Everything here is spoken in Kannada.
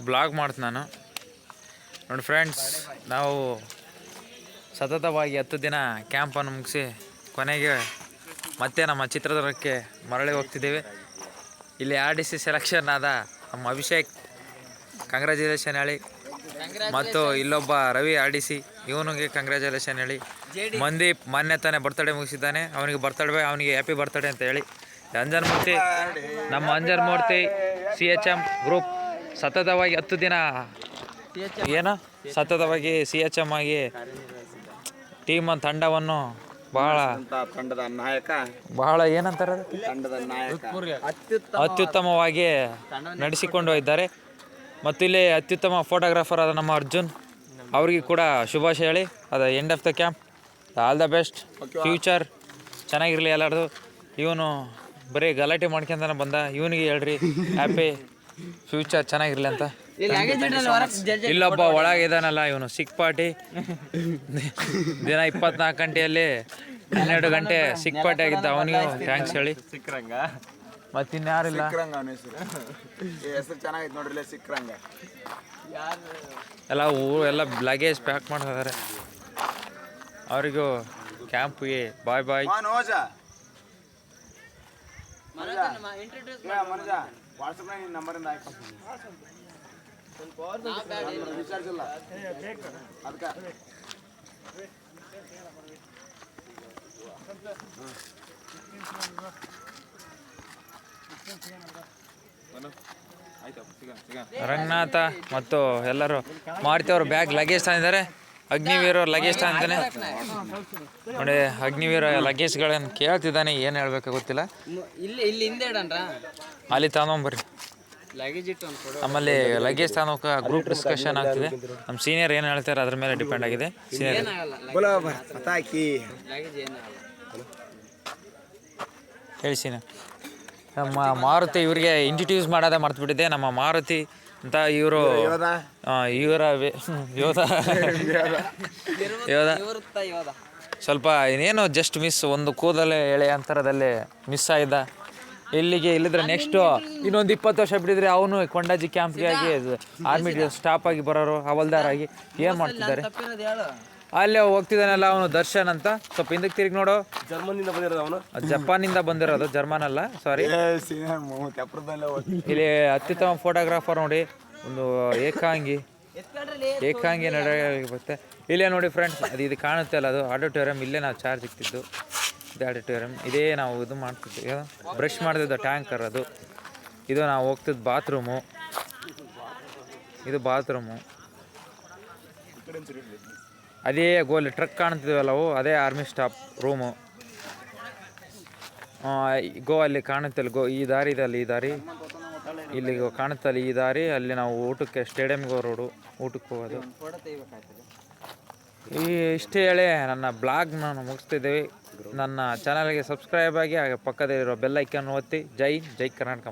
ಬ್ಲಾಗ್ ಮಾಡ್ತೀನಿ ನಾನು ನೋಡಿ ಫ್ರೆಂಡ್ಸ್. ನಾವು ಸತತವಾಗಿ 10 ದಿನ ಕ್ಯಾಂಪನ್ನು ಮುಗಿಸಿ ಕೊನೆಗೆ ಮತ್ತೆ ನಮ್ಮ ಚಿತ್ರದುರ್ಗಕ್ಕೆ ಮರಳಿ ಹೋಗ್ತಿದ್ದೇವೆ. ಇಲ್ಲಿ RDC ಸೆಲೆಕ್ಷನ್ ಆದ ನಮ್ಮ ಅಭಿಷೇಕ್ ಕಂಗ್ರ್ಯಾಚುಲೇಷನ್ ಹೇಳಿ, ಮತ್ತು ಇಲ್ಲೊಬ್ಬ ರವಿ RDC ಇವನಿಗೆ ಕಂಗ್ರ್ಯಾಚುಲೇಷನ್ ಹೇಳಿ. ಮಂದೀಪ್ ಮಾನ್ಯ ತಾನೇ ಬರ್ತಡೇ ಮುಗಿಸಿದ್ದಾನೆ, ಅವನಿಗೆ ಅವನಿಗೆ ಹ್ಯಾಪಿ ಬರ್ತಡೇ ಅಂತ ಹೇಳಿ. ಅಂಜನ್ಮೂರ್ತಿ, ನಮ್ಮ ಅಂಜನ್ಮೂರ್ತಿ CHM ಗ್ರೂಪ್ ಸತತವಾಗಿ 10 ದಿನ ಸತತವಾಗಿ CHM ಆಗಿ ಟೀಮ್ ತಂಡವನ್ನು ಬಹಳ ಏನಂತಾರೆ ಅತ್ಯುತ್ತಮವಾಗಿ ನಡೆಸಿಕೊಂಡು ಇದ್ದಾರೆ. ಮತ್ತು ಇಲ್ಲಿ ಅತ್ಯುತ್ತಮ ಫೋಟೋಗ್ರಾಫರ್ ಆದ ನಮ್ಮ ಅರ್ಜುನ್ ಅವ್ರಿಗೆ ಕೂಡ ಶುಭಾಶಯ ಹೇಳಿ. ಅದು end of the camp, all the best, future ಚೆನ್ನಾಗಿರಲಿ ಎಲ್ಲರದು. ಇವನು ಬರೀ ಗಲಾಟೆ ಮಾಡ್ಕೊಂತಾನೆ ಬಂದ, ಇವನಿಗೆ ಹೇಳ್ರಿ ಹ್ಯಾಪಿ ಫ್ಯೂಚರ್ ಚೆನ್ನಾಗಿರಲಿ ಅಂತ. ಇಲ್ಲೊಬ್ಬ ಒಳಗಿದಾನಲ್ಲ ಇವನು ಸಿಕ್ ಪಾರ್ಟಿ, ದಿನ 24 ಗಂಟೆಯಲ್ಲಿ 12 ಗಂಟೆ ಸಿಕ್ ಪಾರ್ಟಿ ಆಗಿದ್ದ, ಅವನಿಗೂ ಥ್ಯಾಂಕ್ಸ್ ಹೇಳಿ. ಮತ್ತಿನ್ಯಾರಿಲ್ಲ, ಎಲ್ಲ ಲಗೇಜ್ ಪ್ಯಾಕ್ ಮಾಡ್ತಿದ್ದಾರೆ. ಅವರಿಗೂ ಕ್ಯಾಂಪ್ಗೆ ಬಾಯ್ ಬಾಯ್. ರಂಗನಾಥ ಮತ್ತು ಎಲ್ಲರೂ ಮಾರುತಿ ಅವರು ಬ್ಯಾಗ್ ಲಗೇಜ್ ತಂದಿದ್ದಾರೆ. ಅಗ್ನಿವೀರ ಲಗೇಜ್ ತಂದಿದ್ದಾನೆ ನೋಡಿ. ಅಗ್ನಿವೀರ ಲಗೇಜ್ಗಳನ್ನು ಕೇಳ್ತಿದ್ದಾನೆ, ಏನು ಹೇಳ್ಬೇಕು ಗೊತ್ತಿಲ್ಲ. ಅಲ್ಲಿ ತಗೊಂಬರ್ರಿ, ಆಮೇಲೆ ಲಗೇಜ್ ತಗೋಕ ಗ್ರೂಪ್ ಡಿಸ್ಕಷನ್ ಆಗ್ತಿದೆ. ನಮ್ಮ ಸೀನಿಯರ್ ಏನು ಹೇಳ್ತಾರೆ ಅದ್ರ ಮೇಲೆ ಡಿಪೆಂಡ್ ಆಗಿದೆ. ಸೀನಿಯರ್ ಹೇಳಿ ಸೀನಿಯರ್. ನಮ್ಮ ಮಾರುತಿ ಇವರಿಗೆ ಇಂಟ್ರಡ್ಯೂಸ್ ಮಾಡೋದೇ ಮರ್ತುಬಿಟ್ಟಿದ್ದೆ. ನಮ್ಮ ಮಾರುತಿ ಅಂತ ಇವರ ಯೋಧ ಸ್ವಲ್ಪ ಇನ್ನೇನು ಜಸ್ಟ್ ಮಿಸ್, ಒಂದು ಕೂದಲೇ ಎಳೆ ಅಂತರದಲ್ಲಿ ಮಿಸ್ ಆಯ್ದ. ಇಲ್ಲಿದ್ರೆ ನೆಕ್ಸ್ಟು ಇನ್ನೊಂದು 20 ವರ್ಷ ಬಿಟ್ಟಿದ್ರೆ ಅವನು ಕೊಂಡಾಜಿ ಕ್ಯಾಂಪ್ಗೆ ಆಗಿ ಆರ್ಮಿ ಸ್ಟಾಪ್ ಆಗಿ ಬರೋರು, ಹವಲ್ದಾರ್ ಆಗಿ ಏನು ಮಾಡ್ತಿದ್ದಾರೆ. ಅಲ್ಲೇ ಹೋಗ್ತಿದ್ದಾನಲ್ಲ ಅವನು ದರ್ಶನ್ ಅಂತ. ಸ್ವಲ್ಪ ಹಿಂದಕ್ಕೆ ತಿರುಗಿ ನೋಡು. ಜಪಾನಿಂದ ಬಂದಿರೋದು, ಜರ್ಮನ್ ಅಲ್ಲ, ಸಾರಿ. ಇಲ್ಲಿ ಅತ್ಯುತ್ತಮ ಫೋಟೋಗ್ರಾಫರ್ ನೋಡಿ, ಒಂದು ಏಕಾಂಗಿ ಬರುತ್ತೆ. ಇಲ್ಲೇ ನೋಡಿ ಫ್ರೆಂಡ್ಸ್, ಇದು ಕಾಣುತ್ತೆ ಅಲ್ಲ, ಅದು ಆಡಿಟೋರಿಯಂ. ಇಲ್ಲೇ ನಾವು ಚಾರ್ಜ್ ಇಕ್ತಿದ್ದು, ಇದು ಆಡಿಟೋರಿಯಂ. ಇದೇ ನಾವು ಇದು ಮಾಡ್ತಿದ್ವಿ, ಬ್ರಷ್ ಮಾಡ್ತಿದ್ದು ಟ್ಯಾಂಕರ್ ಅದು. ಇದು ನಾವು ಹೋಗ್ತಿದ್ದು ಬಾತ್ರೂಮು, ಇದು ಬಾತ್ರೂಮು. ಅದೇ ಗೋಲಿ ಟ್ರಕ್ ಕಾಣ್ತಿದ್ವಲ್ಲವು, ಅದೇ ಆರ್ಮಿ ಸ್ಟಾಫ್ ರೂಮು. ಅಲ್ಲಿ ಕಾಣುತ್ತಲ್ಲ ಈ ದಾರಿ ಇದೆ, ಅಲ್ಲಿ ಈ ದಾರಿ ಇಲ್ಲಿ ಕಾಣುತ್ತಲ್ಲ ಈ ದಾರಿ. ಅಲ್ಲಿ ನಾವು ಊಟಕ್ಕೆ ಸ್ಟೇಡಿಯಂಗೆ ರೋಡು ಊಟಕ್ಕೆ ಹೋಗೋದು. ಇಷ್ಟೇ ಹೇಳಿ ನನ್ನ ಬ್ಲಾಗ್ ನಾನು ಮುಗಿಸ್ತಿದ್ದೇವೆ. ನನ್ನ ಚಾನಲ್ಗೆ ಸಬ್ಸ್ಕ್ರೈಬ್ ಆಗಿ, ಹಾಗೆ ಪಕ್ಕದಲ್ಲಿರೋ ಬೆಲ್ ಐಕಾನ್ ಒತ್ತಿ. ಜೈ ಕರ್ನಾಟಕ.